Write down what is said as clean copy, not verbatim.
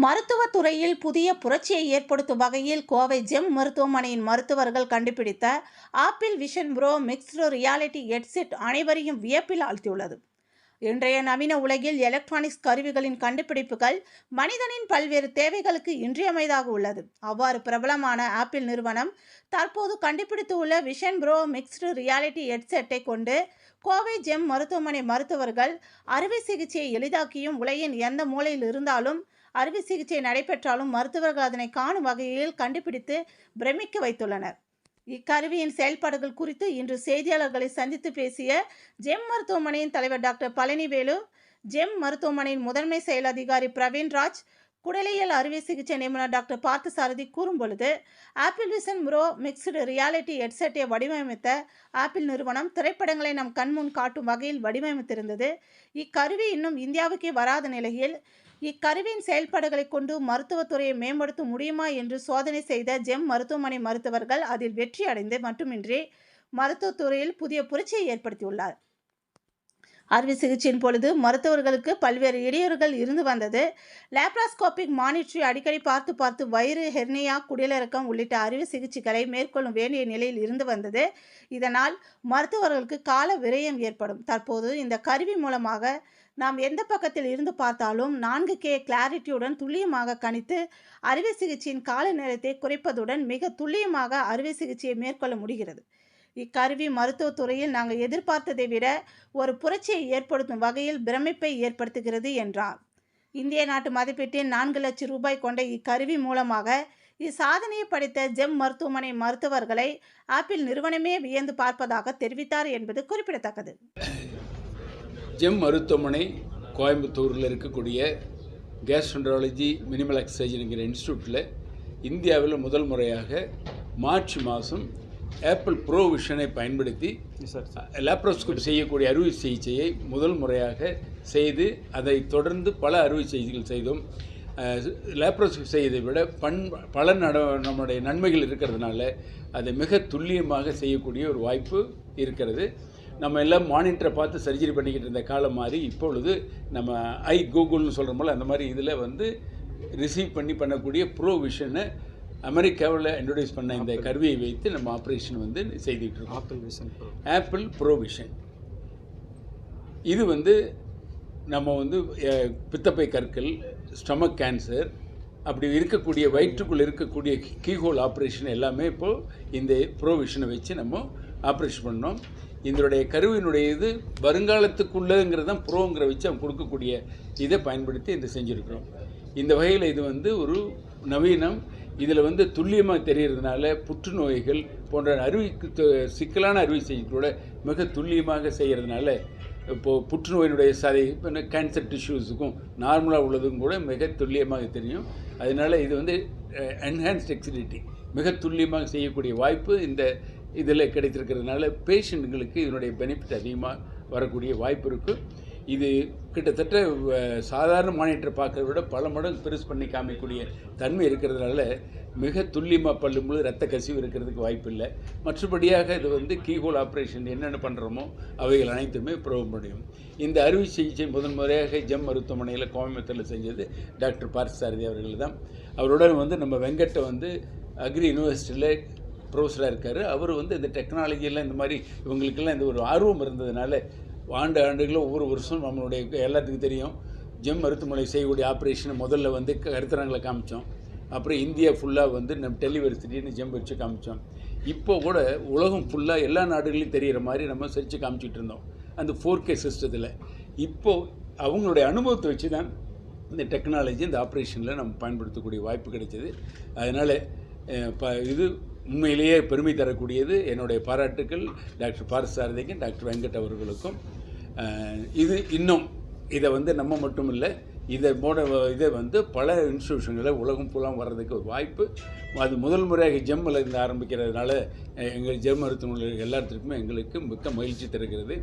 மருத்துவத் துறையில் புதிய புரட்சியை ஏற்படுத்தும் வகையில் கோவை ஜெம் மருத்துவமனையின் மருத்துவர்கள் கண்டுபிடித்த apple Vision Pro mixed reality headset அனைவரையும் வியப்பில் ஆழ்த்தியுள்ளது. இன்றைய நவீன உலகில் எலக்ட்ரானிக்ஸ் கருவிகளின் கண்டுபிடிப்புகள் மனிதனின் பல்வேறு தேவைகளுக்கு இன்றியமையதாக உள்ளது. அவ்வாறு பிரபலமான ஆப்பிள் நிறுவனம் தற்போது கண்டுபிடித்துள்ள விஷன் ப்ரோ மிக்ஸ்டு ரியாலிட்டி ஹெட்செட்டை கொண்டு கோவை ஜெம் மருத்துவமனை மருத்துவர்கள் அறுவை சிகிச்சையை எளிதாக்கியும் உலகின் எந்த மூலையில் இருந்தாலும் அறுவை சிகிச்சை நடைபெற்றாலும் மருத்துவர்கள் அதனை காணும் வகையில் கண்டுபிடித்து பிரமிக்க வைத்துள்ளனர். இக்கருவியின் செயல்பாடுகள் குறித்து இன்று செய்தியாளர்களை சந்தித்து பேசிய ஜெம் மருத்துவமனையின் தலைவர் டாக்டர் பழனிவேலு, ஜெம் மருத்துவமனையின் முதன்மை செயல் அதிகாரி பிரவீன்ராஜ், குடலியல் அறுவை சிகிச்சை நிபுணர் டாக்டர் பார்த்தசாரதி கூறும்பொழுது, Apple Vision Pro mixed reality ஹெட்செட்டை வடிவமைத்த ஆப்பிள் நிறுவனம் திரைப்படங்களை நம் கண்முன் காட்டும் வகையில் வடிவமைத்திருந்தது. இக்கருவி இன்னும் இந்தியாவுக்கே வராத நிலையில் இக்கருவியின் செயல்பாடுகளை கொண்டு மருத்துவத்துறையை மேம்படுத்த முடியுமா என்று சோதனை செய்த ஜெம் மருத்துவமனை மருத்துவர்கள் அதில் வெற்றி அடைந்து மட்டுமின்றி மருத்துவத்துறையில் புதிய புரட்சியை ஏற்படுத்தியுள்ளார். அறுவை சிகிச்சையின் பொழுது மருத்துவர்களுக்கு பல்வேறு இடையூறுகள் இருந்து வந்தது. லேப்ராஸ்கோபிக் மானிட்டரை அடிக்கடி பார்த்து வயிறு, ஹெர்னியா, குடலிறக்கம் உள்ளிட்ட அறுவை சிகிச்சைகளை மேற்கொள்ளும் வேண்டிய நிலையில் இருந்து வந்தது. இதனால் மருத்துவர்களுக்கு கால விரயம் ஏற்படும். தற்போது இந்த கருவி மூலமாக நாம் எந்த பக்கத்தில் இருந்து பார்த்தாலும் 4K கிளாரிட்டியுடன் துல்லியமாக கணித்து அறுவை சிகிச்சையின் கால நேரத்தை குறைப்பதுடன் மிக துல்லியமாக அறுவை சிகிச்சையை மேற்கொள்ள முடிகிறது. இக்கருவி மருத்துவத்துறையில் நாங்கள் எதிர்பார்த்ததை விட ஒரு புரட்சியை ஏற்படுத்தும் வகையில் பிரமிப்பை ஏற்படுத்துகிறது என்றார். இந்திய நாட்டு மதிப்பீட்டில் 4 லட்சம் ரூபாய் கொண்ட இக்கருவி மூலமாக இச்சாதனையை படைத்த ஜெம் மருத்துவமனை மருத்துவர்களை ஆப்பிள் நிறுவனமே வியந்து பார்ப்பதாக தெரிவித்தார் என்பது குறிப்பிடத்தக்கது. ஜெம் மருத்துவமனை கோயம்புத்தூரில் இருக்கக்கூடிய கேஸ்ட்ரோன்ட்ராலஜி மினிமல் எக்ஸசர்ஜிங்கிற இன்ஸ்டியூட்டில் இந்தியாவில் முதல் முறையாக மார்ச் மாதம் ஆப்பிள் ப்ரோ விஷனை பயன்படுத்தி லேப்ரோஸ்கோபி செய்யக்கூடிய அறுவை சிகிச்சையை முதல் முறையாக செய்து அதை தொடர்ந்து பல அறுவை சிகிச்சைகள் செய்தோம். லேப்ரோஸ்கோபி செய்வதை விட பல நம்முடைய நன்மைகள் இருக்கிறதுனால அதை மிக துல்லியமாக செய்யக்கூடிய ஒரு வாய்ப்பு இருக்கிறது. நம்ம எல்லாம் மானிட்டரை பார்த்து சர்ஜரி பண்ணிக்கிட்டு இருந்த காலம் மாதிரி இப்பொழுது நம்ம கூகுள்னு சொல்கிற போல் அந்த மாதிரி இதில் வந்து ரிசீவ் பண்ணக்கூடிய ப்ரோ விஷனை அமெரிக்காவில் இன்ட்ரடியூஸ் பண்ண இந்த கருவியை வைத்து நம்ம ஆப்ரேஷன் வந்து செய்துக்கிட்டு இருக்கோம். ஆப்பிள் ப்ரோ விஷன் இது வந்து நம்ம வந்து பித்தப்பை கற்கள், ஸ்டமக் கேன்சர், அப்படி இருக்கக்கூடிய வயிற்றுக்குள் இருக்கக்கூடிய கீஹோல் ஆப்ரேஷன் எல்லாமே இப்போது இந்த ப்ரோ விஷனை வச்சு நம்ம ஆப்ரேஷன் பண்ணோம். இதனுடைய கருவினுடைய இது வருங்காலத்துக்குள்ளங்கிறது தான் ப்ரோங்கிற வச்சு அவங்க கொடுக்கக்கூடிய இதை பயன்படுத்தி இதை செஞ்சுருக்கிறோம். இந்த வகையில் இது வந்து ஒரு நவீனம். இதில் வந்து துல்லியமாக தெரிகிறதுனால புற்றுநோய்கள் போன்ற சிக்கலான அறுவை சிகிச்சைகளோட மிக துல்லியமாக செய்கிறதுனால இப்போது புற்றுநோயினுடைய கேன்சர் டிஷ்யூஸுக்கும் நார்மலாக உள்ளதுக்கும் கூட மிக துல்லியமாக தெரியும். அதனால் இது வந்து என்ஹான்ஸ்ட் எக்ஸிலிட்டி மிக துல்லியமாக செய்யக்கூடிய வாய்ப்பு இந்த இதில் கிடைத்திருக்கிறதுனால பேஷண்ட்டுங்களுக்கு இதனுடைய பெனிஃபிட் அதிகமாக வரக்கூடிய வாய்ப்பு இருக்குது. இது கிட்டத்தட்ட சாதாரண மானிட்டரை பார்க்கறத விட பல மடங்கு பெருசு பண்ணி காமிக்கக்கூடிய தன்மை இருக்கிறதுனால மிக துல்லியமாக பண்ணும்போது ரத்த கசிவு இருக்கிறதுக்கு வாய்ப்பு இல்லை. மற்றபடியாக இது வந்து கீஹோல் ஆப்ரேஷன் என்னென்ன பண்ணுறோமோ அவைகள் அனைத்துமே ப்ரூவ் முடியும். இந்த அறுவை சிகிச்சை முதன் முறையாக ஜெம் மருத்துவமனையில் கோயம்புத்தூரில் செஞ்சது டாக்டர் பார்த்தசாரதி அவர்கள் தான். அவருடன் வந்து நம்ம வெங்கட்டை வந்து அக்ரி யூனிவர்சிட்டியில் ப்ரொஃபஸராக இருக்கார். அவர் வந்து இந்த டெக்னாலஜியெல்லாம் இந்த மாதிரி இவங்களுக்கெல்லாம் இந்த ஒரு ஆர்வம் இருந்ததுனால ஆண்டுகளும் ஒவ்வொரு வருஷம் நம்மளுடைய எல்லாத்துக்கும் தெரியும் ஜெம் மருத்துவமனை செய்யக்கூடிய ஆப்ரேஷனை முதல்ல வந்து கருத்தரங்களை காமித்தோம். அப்புறம் இந்தியா ஃபுல்லாக வந்து நம்ம டெலிவரிசிட்டின்னு ஜெம் வச்சு காமித்தோம். இப்போ கூட உலகம் ஃபுல்லாக எல்லா நாடுகளையும் தெரிகிற மாதிரி நம்ம சிரித்து காமிச்சிட்டு இருந்தோம் அந்த 4K சிஸ்டத்தில். இப்போது அவங்களுடைய அனுபவத்தை வச்சு தான் இந்த டெக்னாலஜி இந்த ஆப்ரேஷனில் நம்ம பயன்படுத்தக்கூடிய வாய்ப்பு கிடைச்சது. அதனால் இது உண்மையிலேயே பெருமை தரக்கூடியது. என்னுடைய பாராட்டுக்கள் டாக்டர் பார்த்தசாரதிக்கும் டாக்டர் வெங்கட் அவர்களுக்கும். இது இன்னும் இதை வந்து நம்ம மட்டும் இல்லை, இதை வந்து பல இன்ஸ்டியூஷன்களில் உலகம் ஃபுல்லாக வர்றதுக்கு ஒரு வாய்ப்பு. அது முதல் முறையாக ஜெம்மில் இருந்து ஆரம்பிக்கிறதுனால எங்கள் ஜெம் மருத்துவமனை எல்லாத்துக்குமே எங்களுக்கு மிக்க மகிழ்ச்சி தருகிறது.